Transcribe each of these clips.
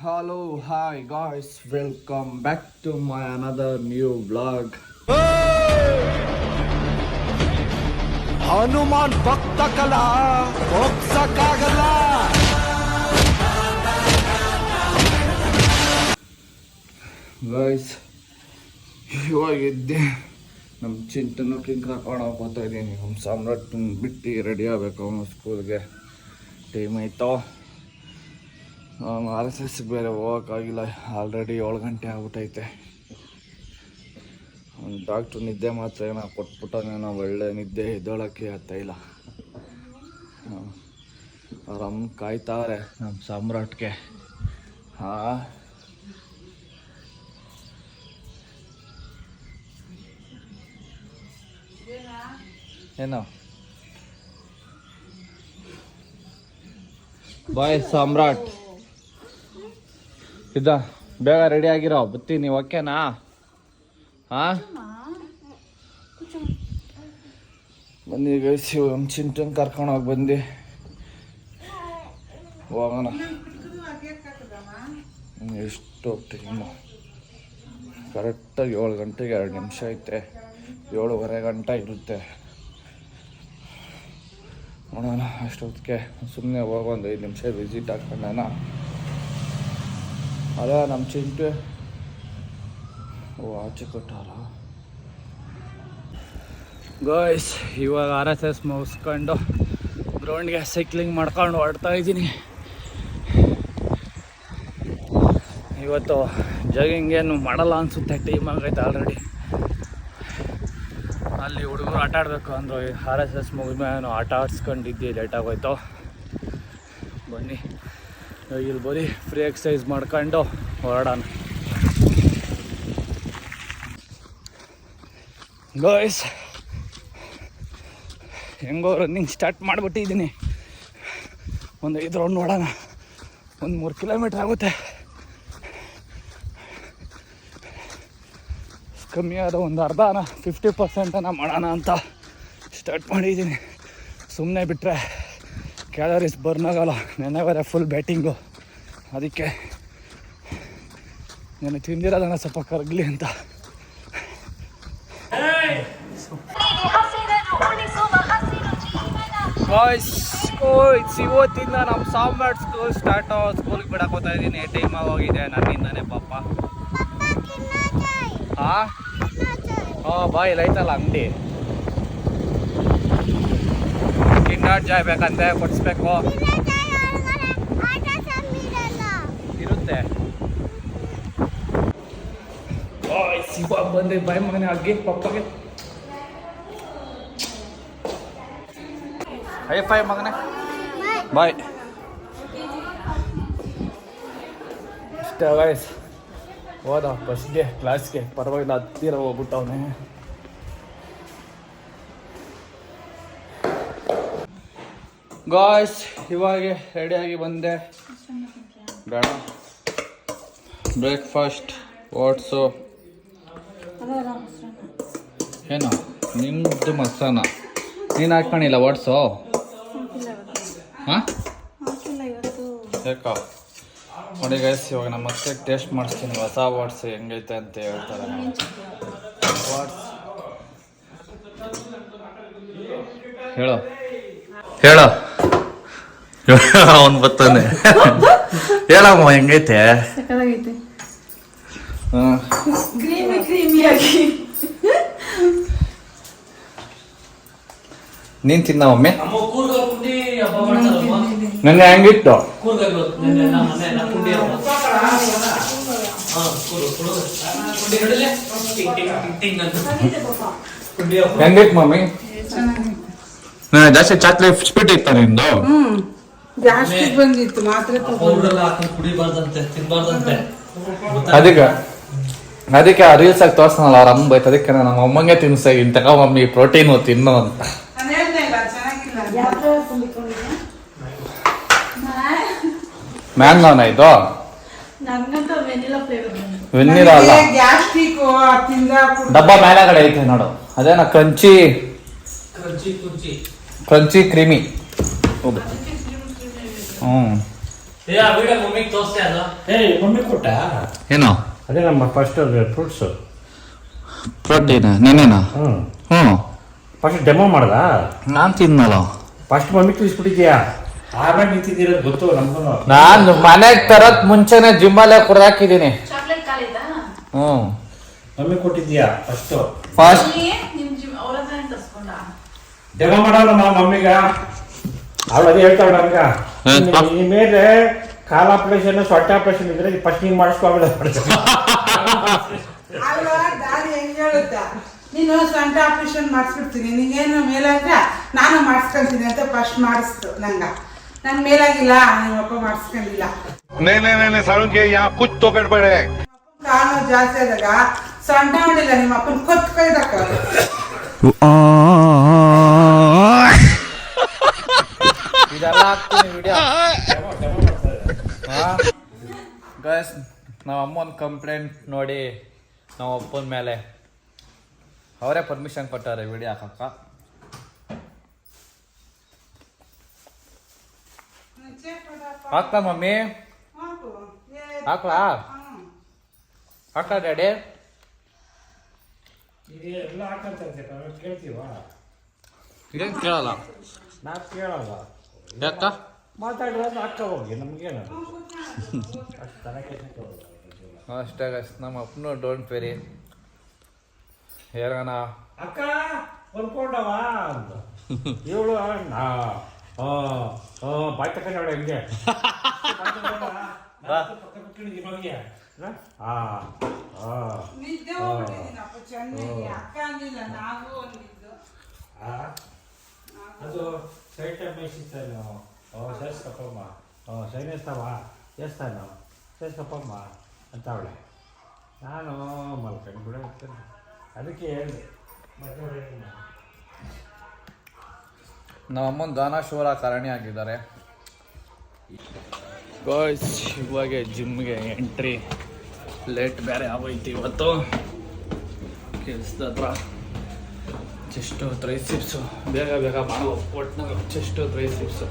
Hello, hi guys, welcome back to my another new vlog. Hanuman ಭಕ್ತ ಕಲಾ ಹೋಗ್ಸಕ್ಕಾಗಲ್ಲ. Guys ಇವಾಗ ಇದ್ದೆ ನಮ್ಮ ಚಿಂಟನ್ನು ಕರ್ಕೊಂಡು ಹೋಗ್ತಾ ಇದ್ದೀನಿ. ನಮ್ಮ ಸಾಮ್ರಾಟ್ ಬಿಟ್ಟು ರೆಡಿ ಆಗಬೇಕು ಅವನು ಸ್ಕೂಲ್ಗೆ. ಟೈಮ್ ಆಯ್ತು. RSS ಬೇರೆ ಹೋಗೋಕ್ಕಾಗಿಲ್ಲ, ಆಲ್ರೆಡಿ 7 ಗಂಟೆ ಆಗ್ಬಿಟ್ಟೈತೆ. ಡಾಕ್ಟ್ರು ನಿದ್ದೆ ಮಾತ್ರ ಏನೋ ಕೊಟ್ಬಿಟ್ಟನೇನೋ, ಒಳ್ಳೆ ನಿದ್ದೆ ಎದ್ದೋಳಕ್ಕೆ ಆಗ್ತಾಯಿಲ್ಲ. ಅವ್ರಮ್ಮ ಕಾಯ್ತಾರೆ ನಮ್ಮ ಸಾಮ್ರಾಟ್ಗೆ. ಏನೋ ಬಾಯ್ ಸಾಮ್ರಾಟ್ ಇದ್ದ, ಬೇಗ ರೆಡಿ ಆಗಿರೋ, ಬರ್ತೀನಿ. ಓಕೆನಾ? ಬನ್ನಿ ಗೈಸ್, ನಮ್ಮ ಚಿಂಟನ್ ಕರ್ಕೊಂಡು ಹೋಗಿ ಬಂದು ಹೋಗೋಣ. ಎಷ್ಟು ಟೈಮು? ಕರೆಕ್ಟಾಗಿ 7 ಗಂಟೆಗೆ 2 ನಿಮಿಷ ಐತೆ. 7:15 ಗಂಟೆ ಇರುತ್ತೆ. ನೋಡೋಣ ಅಷ್ಟೊತ್ತಿಗೆ. ಸುಮ್ಮನೆ ಹೋಗಿ ಒಂದು 5 ನಿಮಿಷ ವಿಸಿಟ್ ಹಾಕೊಂಡೇನ. ಅದ ನಮ್ಮ ಚಿಂಟು ಆಚೆ ಕೊಟ್ಟಾರ. ಗಾಯ್ಸ್ ಇವಾಗ RSS ಮುಗಿಸ್ಕೊಂಡು ಗ್ರೌಂಡ್ಗೆ ಸೈಕ್ಲಿಂಗ್ ಮಾಡ್ಕೊಂಡು ಹೊರಡ್ತಾ ಇದ್ದೀನಿ. ಇವತ್ತು ಜಾಗಿಂಗ್ ಏನು ಮಾಡಲ್ಲ ಅನಿಸುತ್ತೆ, ಟೈಮ್ ಆಗೈತೆ ಆಲ್ರೆಡಿ. ಅಲ್ಲಿ ಹುಡುಗರು ಆಟ ಆಡಬೇಕು ಅಂದರು. RSS ಮುಗಿದ್ಮೇಲೆ ಆಟ ಆಡ್ಸ್ಕೊಂಡಿದ್ದೆ, ಲೇಟಾಗೋಯ್ತು. ಬನ್ನಿ ಇಲ್ಲಿ ಬರೀ ಫ್ರೀ ಎಕ್ಸಸೈಸ್ ಮಾಡ್ಕೊಂಡು ಹೊರಡೋಣ. ಗಾಯ್ಸ್ ಹೆಂಗೋ ರನ್ನಿಂಗ್ ಸ್ಟಾರ್ಟ್ ಮಾಡಿಬಿಟ್ಟಿದ್ದೀನಿ. ಒಂದು 5 ರೌಂಡ್ ನೋಡೋಣ. ಒಂದು 3 ಕಿಲೋಮೀಟ್ರ್ ಆಗುತ್ತೆ. ಕಮ್ಮಿ ಆದ ಒಂದು ಅರ್ಧನ 50% ಮಾಡೋಣ ಅಂತ ಸ್ಟಾರ್ಟ್ ಮಾಡಿದ್ದೀನಿ. ಸುಮ್ಮನೆ ಬಿಟ್ಟರೆ ಕ್ಯಾಲರೀಸ್ ಬರ್ನ್ ಆಗೋಲ್ಲ. ನೆನ್ನೆ ಬೇರೆ ಫುಲ್ ಬ್ಯಾಟಿಂಗು, ಅದಕ್ಕೆ ನಾನು ತಿಂದಿರೋದನ್ನ ಸ್ವಲ್ಪ ಕರಗಲಿ ಅಂತ. ಇವತ್ತಿಂದ ನಮ್ಮ ಸಾಮ್ರಾಟ್ ಸ್ಕೂಲ್ ಸ್ಟಾರ್ಟ್. ಸ್ಕೂಲ್ಗೆ ಬಿಡಕ್ಕೆ ಹೋಗ್ತಾ ಇದ್ದೀನಿ. ಟೈಮ್ ಆಗೋಗಿದೆ ನನ್ನಿಂದಾನೆ ಪಾಪ. ಬಾಯ್ ಲೈತಲ್ಲ ಅಂಗಡಿ, ಕಿಂಡರ್ ಜಾಯ್ ಬೇಕಂತೆ, ಕೊಡಿಸ್ಬೇಕು ಇರುತ್ತೆ. ಇವಾಗ ಬಂದೆ ಬಾಯ್ ಮಗನೆ ಆಗಿ ಪಪ್ಪಗೆ ಹೈ ಮಗನೆ ಬಾಯ್. ಇಷ್ಟ ಗಾಯ್ಸ್, ಹೋದ ಬಸ್ಗೆ ಕ್ಲಾಸ್ಗೆ, ಪರವಾಗಿಲ್ಲ, ಹತ್ತಿರ ಹೋಗ್ಬಿಟ್ಟವನೇ. ಗಾಯ್ಸ್ ಇವಾಗ ರೆಡಿಯಾಗಿ ಬಂದೆ. ಬೇಡ, ಬ್ರೇಕ್ಫಾಸ್ಟ್ ಓಟ್ಸು. ಏನು ನಿಮ್ಮದು ಮೊಸರನ್ನ ನೀನು ಹಾಕ್ಕೊಂಡಿಲ್ಲ ಓಟ್ಸು? ಹಾಂ ಯಾಕೋ ನೋಡಿ ಗೈಸ್, ಇವಾಗ ನಮ್ಮ ಮತ್ತೆ ಟೇಸ್ಟ್ ಮಾಡಿಸ್ತೀನಿ ಹೊಸ ಓಟ್ಸ್ ಹೆಂಗೈತೆ ಅಂತ ಹೇಳ್ತಾರೆ. ಓಟ್ಸ್ ಹೇಳೋ ಹೇಳೋ ಅವನು ಬರ್ತಾನೆ. ಹೇಳಮ್ಮ ಹೆಂಗೈತೆ? ನೀನ್ ತಿನ್ನ ಒಮ್ಮೆ. ನನ್ನ ಹೆಂಗಿತ್ತು? ಹೆಂಗಿತ್ತು ಮಮ್ಮಿ? ಜಾಸ್ತಿ ಚಾಕ್ಲೇಟ್ ಸ್ಪೀಟ್ ಇತ್ತ ನಿಂದು? ಗ್ಯಾಸ್ಟ್ರಿಕ್ ಬಂದಿತ್ತು, ಮಾತ್ರೆ ಅದಕ್ಕೆ ರೀಲ್ಸ್ ಆಗಿ ತೋರ್ಸನಲ್ಲ ಅವ್ರ ಅಮ್ಮ ಬೈತ. ಅದಕ್ಕೆ ನಮ್ಮ ಅಮ್ಮಂಗೆ ತಿನ್ಸ ಇಂತ ಮಮ್ಮಿ ಪ್ರೋಟೀನ್ ತಿನ್ನೋ ಅಂತ. ಮ್ಯಾಂಗೋನ ಇದು? ವೆನಿಲಾ ಅಲ್ಲ, ಡಬ್ಬ ಮೇಲೆಗಡೆ ಐತೆ ನೋಡು, ಅದೇನ ಕ್ರಂಚಿ ಕ್ರೀಮಿ. ಮಮ್ಮಿ ಕೊಟ್ಟ ಏನೋ ಅದೇ ನಮ್ಮ ಫಸ್ಟ್ ಫ್ರೂಟ್ಸ್ ಪ್ರೋಟೀನ್ ನೆನೇನಾ ಹ್ಞೂ ಫಸ್ಟ್ ಡೆಮೋ ಮಾಡ್ದ ನಾನು ತಿನ್ನಲ್ಲ. ಫಸ್ಟ್ ಮಮ್ಮಿ ತಿಳಿಸ್ಬಿಟ್ಟಿದ್ಯಾ ಆಮೇಲೆ ನಿಂತಿದ್ದೀರೋದು ಗೊತ್ತು ನಮ್ಗೂ. ನಾನು ಮನೆಗೆ ತರಕ್ ಮುಂಚೆನೆ ಜಿಮ್ಮಲ್ಲೇ ಕುಡ್ದಾಕಿದ್ದೀನಿ. ಚಾಕ್ಲೇಟ್ ಕಾಲಿದಾ ಹ್ಞೂ ಮಮ್ಮಿ ಕೊಟ್ಟಿದ್ಯಾ ಫಸ್ಟ್ ನಿಮ್ ಜಿಮ್ ಅವ್ರ ಹತ್ರ ತರ್ಸ್ಕೊಂಡ ಡೆಮೋ ಮಾಡೋಣ ಮಮ್ಮಿಗ ಅವಳು ಅದೇ ಹೇಳ್ತಾಳೆ ನಮ್ಗ ಈ ಮೇಲೆ ಕಾಲ ಆಪರೇಷನ್ ಸೊಟ್ಟೆ ಆಪರೇಷನ್ ಇದ್ರೆ ಫಸ್ಟ್ ಹಿಂಗ್ ಮಾಡಿಸ್ಕೊಬಿಡ. ಅಲ್ವಾ ದಾರಿ ಹೆಂಗ್ ಹೇಳುತ್ತಾ ನೀನು ಸೊಂಟ ಆಪರೇಷನ್ ಮಾಡಿಸ್ಬಿಡ್ತೀನಿ ನಿಂಗೇನು ಮೇಲಾದ್ರೆ ನಾನು ಮಾಡಿಸ್ಕೊಂತೀನಿ ಅಂತ ಫಸ್ಟ್ ಮಾಡಿಸ್ತು ನಂಗೆ ಮೇಲಾಗಿಲ್ಲ ನಿಮ್ಮಪ್ಪ ಮಾಡಿಸ್ಕೊಂಡಿಲ್ಲ. नहीं सारुण के यहाँ कुछ तो गड़बड़ है. ಕಾಲು ಜಾಸ್ತಿ ಆದಾಗ ಸೊಂಟ ಮಾಡಿಲ್ಲ ನಿಮ್ಮ ಅಪ್ಪನ ಕೊತ್ತು ಕೈದಕ್ಕ ಇದೆಲ್ಲ ಹಾಕ್ತೀನಿ ವಿಡಿಯೋ. ಗೈಸ್ ನಾವು ಅಮ್ಮನ ಕಂಪ್ಲೇಂಟ್ ನೋಡಿ ನಾವು ಅಪ್ಪನ ಮೇಲೆ ಅವರೇ ಪರ್ಮಿಷನ್ ಕೊಟ್ಟಾರೆ ವಿಡಿಯೋ ಹಾಕಕ್ಕ. ಹಾಕ್ಲಾ ಮಮ್ಮಿ ಹಾಕ್ಲಾ ಹಾಕ್ಲಾ ಡ್ಯಾಡಿ ಎಲ್ಲ ಹಾಕಂತ ನಾವು ಕೇಳ್ತೀವ ಇದೇನು ಕೇಳಲ್ಲ ನಾವು ಕೇಳಲ್ಲ ಯಾಕ ಮಾತಾಡಿರೋದು ಹಾಕ ಹೋಗಿ ನಮ್ಗೇನು ಅಷ್ಟು ತನಕ ಅಷ್ಟೇ ಗೈಸ್ ನಮ್ಮ ಅಪ್ಪನು ಡೋಂಟ್ ವೆರಿ ಹೇಳೋಣ ಅಕ್ಕ ಹೊಂದ್ಕೊಂಡವ ಅಂತ ಇವಳು ಬಾಯ್ ತಕೊಂಡವಳೆ ಹೆಂಗೆ ನಿದ್ದೆ ಹೋಗ್ಬಿಟ್ಟಿದ್ದೀನಪ್ಪ ಚೆನ್ನಾಗಿ ಅಕ್ಕ ಅಂದಿಲ್ಲ ನಾವು ಅಂದಿದ್ದು. ಅದು ಸೈಟ್ ಮೇಯಿಸ್ತಾನು ಸೇರ್ಸ್ಕಪ್ಪಮ್ಮ ಸೈನಿಸ್ತಾವ ಸೇರ್ಸ್ತಾನು ಸೇರ್ಸ್ಕಪ್ಪಮ್ಮ ಅಂತ ಅವಳೆ. ನಾನು ಮಲ್ಕೊಂಡು ಬಿಡ ಅದಕ್ಕೆ ಹೇಳಿದೆ ನಮ್ಮ ಅಮ್ಮನ ಗಾನ ಶೋರ ಕಾರಣಿ ಆಗಿದ್ದಾರೆ. ಗಾಯ್ಸ್ ಇವಾಗ ಜಿಮ್ಗೆ ಎಂಟ್ರಿ ಲೇಟ್ ಬೇರೆ ಆಗೋಯ್ತು ಇವತ್ತು. ಕೆಲಸದ ಹತ್ರ ಚೆಸ್ಟು ಟ್ರೈಸಿಪ್ಸು ಬೇಗ ಬೇಗ ಮಾಡೋ ಒಟ್ಟಿನಾಗ ಚೆಸ್ಟು ಟ್ರೈಸಿಪ್ಸು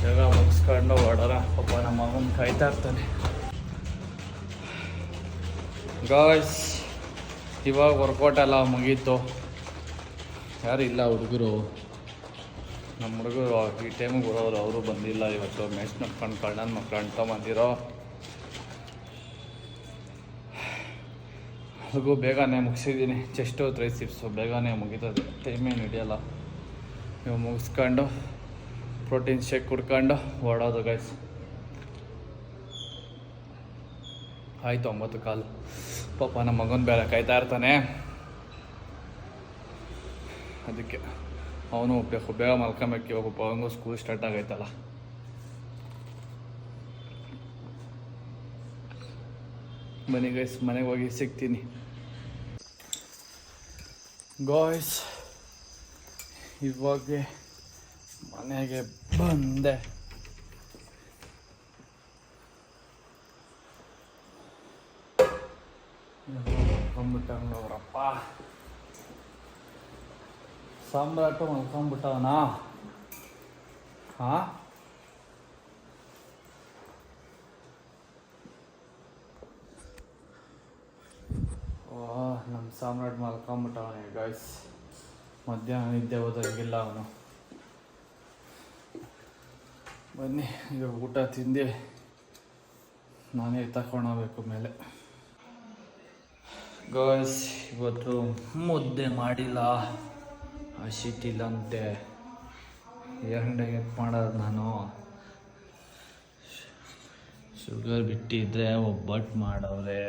ಬೇಗ ಮುಗಿಸ್ಕೊಂಡು ಹೊಡೋಣ. ಪಾಪ ನಮ್ಮ ಮಗನ ಕಾಯ್ತಾ ಇರ್ತಾನೆ. ಗಾಯ್ಸ್ ಇವಾಗ ವರ್ಕೌಟ್ ಎಲ್ಲ ಮುಗೀತು. ಯಾರು ಇಲ್ಲ ಹುಡುಗರು, ನಮ್ಮ ಹುಡುಗರು ಈ ಟೈಮಿಗೆ ಬರೋರು ಅವರು ಬಂದಿಲ್ಲ ಇವತ್ತು. ಮ್ಯಾಚ್ ನೋಡ್ಕೊಂಡು ಕಳ್ಳನ ಮಕ್ಕಳು ಅಂತ ಬಂದಿರೋ ಅದಕ್ಕೂ ಬೇಗನೆ ಮುಗಿಸಿದ್ದೀನಿ. ಚೆಸ್ಟು ಟ್ರೈಸಿಪ್ಸು ಬೇಗನೆ ಮುಗಿತದೆ, ಟೈಮೇನು ಹಿಡಿಯಲ್ಲ. ನೀವು ಮುಗಿಸ್ಕೊಂಡು ಪ್ರೋಟೀನ್ ಶೇಕ್ ಕುಡ್ಕೊಂಡು ಓಡೋದು ಗೈಸ್. ಆಯಿತು 9 ಕಾಲು. ಪಾಪ ನಮ್ಮ ಮಗನ ಬೇರೆ ಕಾಯ್ತಾ ಇರ್ತಾನೆ, ಅದಕ್ಕೆ ಅವನು ಬೇಕು ಬೇಗ ಮಲ್ಕೊಬೇಕು. ಇವಾಗ ಅವನಿಗೂ ಸ್ಕೂಲ್ ಸ್ಟಾರ್ಟ್ ಆಗೈತಲ್ಲ. ಬನ್ನಿ ಗೈಸ್ ಮನೆಗೆ ಹೋಗಿ ಸಿಗ್ತೀನಿ. ಗಾಯ್ಸ್ ಇವಾಗ ಮನೆಗೆ ಬಂದೆ. ಮಲ್ಕೊಂಬಿಟ್ಟವರಪ್ಪ, ಸಾಮ್ರಾಟು ಮಲ್ಕೊಂಬಿಟ್ಟವನಾ? ಹಾಂ ನಮ್ಮ ಸಾಮ್ರಾಟ್ ಮಲ್ಕೊಂಬಿಟ್ಟವನೇ ಗಾಯ್ಸ್. ಮಧ್ಯಾಹ್ನ ನಿದ್ದೆ ಹೋದಂಗಿಲ್ಲ ಅವನು. ಬನ್ನಿ ಈಗ ಊಟ ತಿಂದು ನಾನೇ ತಗೊಂಡೋಗ್ಬೇಕು ಮೇಲೆ. ಗಾಯ್ಸ್ ಇವತ್ತು ಮುದ್ದೆ ಮಾಡಿಲ್ಲ, ಹಸಿಟ್ಟಿಲ್ಲಂತೆ. ಎರಡಕ್ಕೆ ಮಾಡೋದು ನಾನು. ಶುಗರ್ ಬಿಟ್ಟಿದ್ರೆ ಒಬ್ಬಟ್ಟು ಮಾಡವ್ರೆ.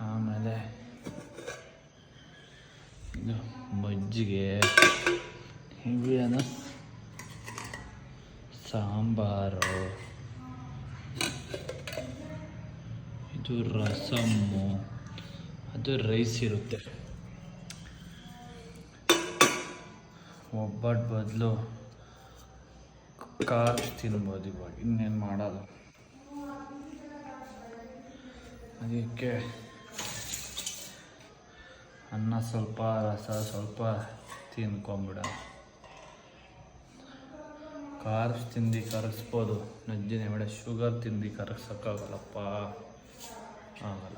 ಆಮೇಲೆ ಇದು ಮಜ್ಜಿಗೆ, ಇವೇನು ಸಾಂಬಾರು, ಇದು ರಸಮ್ಮು, ಅದು ರೈಸ್ ಇರುತ್ತೆ. ಒಬ್ಬಟ್ಟು ಬದಲು ಕಾರ್ಸ್ ತಿನ್ಬೋದು ಇವಾಗ, ಇನ್ನೇನು ಮಾಡೋದು. ಅದಕ್ಕೆ ಅನ್ನ ಸ್ವಲ್ಪ, ರಸ ಸ್ವಲ್ಪ ತಿನ್ಕೊಂಬಿಡ. ಕಾರ್ಬ್ಸ್ ತಿಂದು ಕರಗಿಸ್ಬೋದು, ನಜ್ಜಿನ ಬೇಡ ಶುಗರ್ ತಿಂದು ಕರಗಿಸೋಕ್ಕಾಗಲ್ಲಪ್ಪ, ಆಗಲ್ಲ.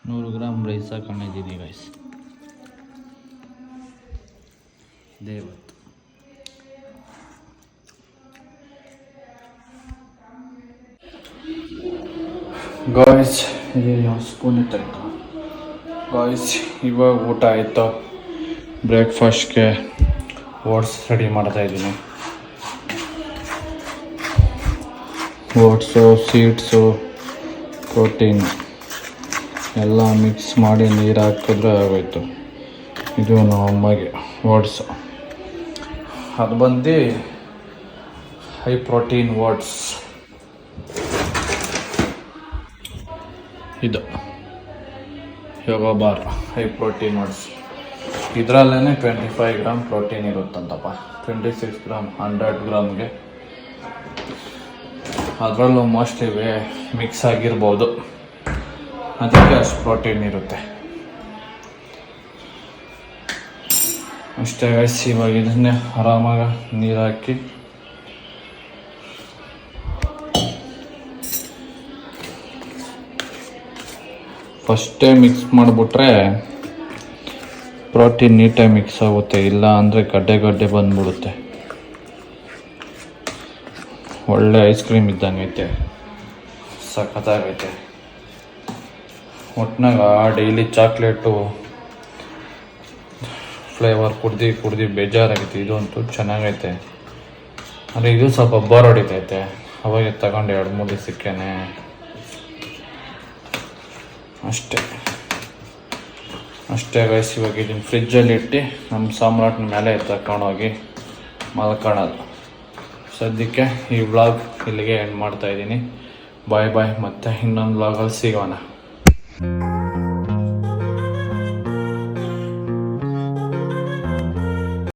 ನೂರು ಗ್ರಾಮ್ ರೈಸ್ ಹಾಕೊಂಡಿದ್ದೀನಿ ಗೈಸ್, ದೇವತ್ತು ಗಾಯ್ಸ್. ಏನು ಸ್ಪೂನ್ ಇತ್ತಂತ ಗಾಯ್ಸ್. ಇವಾಗ ಊಟ ಆಯಿತು. ಬ್ರೇಕ್ಫಾಸ್ಟ್ಗೆ ಓಟ್ಸ್ ರೆಡಿ ಮಾಡ್ತಾಯಿದ್ದೀನಿ. ಓಟ್ಸು, ಸೀಡ್ಸು, ಪ್ರೋಟೀನ್ ಎಲ್ಲ ಮಿಕ್ಸ್ ಮಾಡಿ ನೀರು ಹಾಕಿದ್ರೆ ಆಗೋಯ್ತು. ಇದು ನಮ್ಮ ಅಮ್ಮಗೆ ಓಟ್ಸು, ಅದು ಬಂದು ಹೈ ಪ್ರೋಟೀನ್ ಓಟ್ಸ್. ಇದು ಯೋಗ ಬಾರ್ ಹೈ ಪ್ರೋಟೀನ್ ಓಟ್ಸ್. ಇದರಲ್ಲೇ 25 ಗ್ರಾಮ್ ಪ್ರೋಟೀನ್ ಇರುತ್ತಂತಪ್ಪ, 26 ಗ್ರಾಮ್ 100 ಗ್ರಾಮ್ಗೆ. ಅದರಲ್ಲೂ ಮೋಸ್ಟ್ಲಿ ಮಿಕ್ಸ್ ಆಗಿರ್ಬೋದು, ಅದಕ್ಕೆ ಅಷ್ಟು ಪ್ರೋಟೀನ್ ಇರುತ್ತೆ ಅಷ್ಟೇ ಗೈಸ್. ಇವಾಗ ಇದನ್ನೇ ಆರಾಮಾಗಿ ನೀರು ಹಾಕಿ ಫಸ್ಟೇ ಮಿಕ್ಸ್ ಮಾಡಿಬಿಟ್ರೆ ಪ್ರೋಟೀನ್ ನೀಟಾಗಿ ಮಿಕ್ಸ್ ಆಗುತ್ತೆ, ಇಲ್ಲ ಅಂದರೆ ಗಡ್ಡೆ ಬಂದ್ಬಿಡುತ್ತೆ. ಒಳ್ಳೆ ಐಸ್ ಕ್ರೀಮ್ ಇದ್ದಂಗೈತೆ, ಸಖತ್ತಾಗೈತೆ. ಒಟ್ನಾಗ ಡೈಲಿ ಚಾಕ್ಲೇಟು ಫ್ಲೇವರ್ ಕುಡ್ದು ಬೇಜಾರಾಗೈತೆ. ಇದಂತೂ ಚೆನ್ನಾಗೈತೆ, ಅಂದರೆ ಇದು ಸ್ವಲ್ಪ ಬೋರ್ ಹೊಡಿತೈತೆ. ಅವಾಗ ತಗೊಂಡು 2-3 ದಿವಸಕ್ಕೇನೆ ಅಷ್ಟೇ ಗೈಸ್. ಇವಾಗ ಇದನ್ನು ಫ್ರಿಜ್ಜಲ್ಲಿ ಇಟ್ಟು ನಮ್ಮ ಸಾಮ್ರಾಟ್ನ ಮೇಲೆ ತಗೊಂಡೋಗಿ ಮಲ್ಕೊಳ್ಳೋದು. ಸದ್ಯಕ್ಕೆ ಈ ವ್ಲಾಗ್ ಇಲ್ಲಿಗೆ ಎಂಡ್ ಮಾಡ್ತಾಯಿದ್ದೀನಿ. ಬಾಯ್ ಬಾಯ್, ಮತ್ತೆ ಇನ್ನೊಂದು ವ್ಲಾಗಲ್ಲಿ ಸಿಗೋಣ.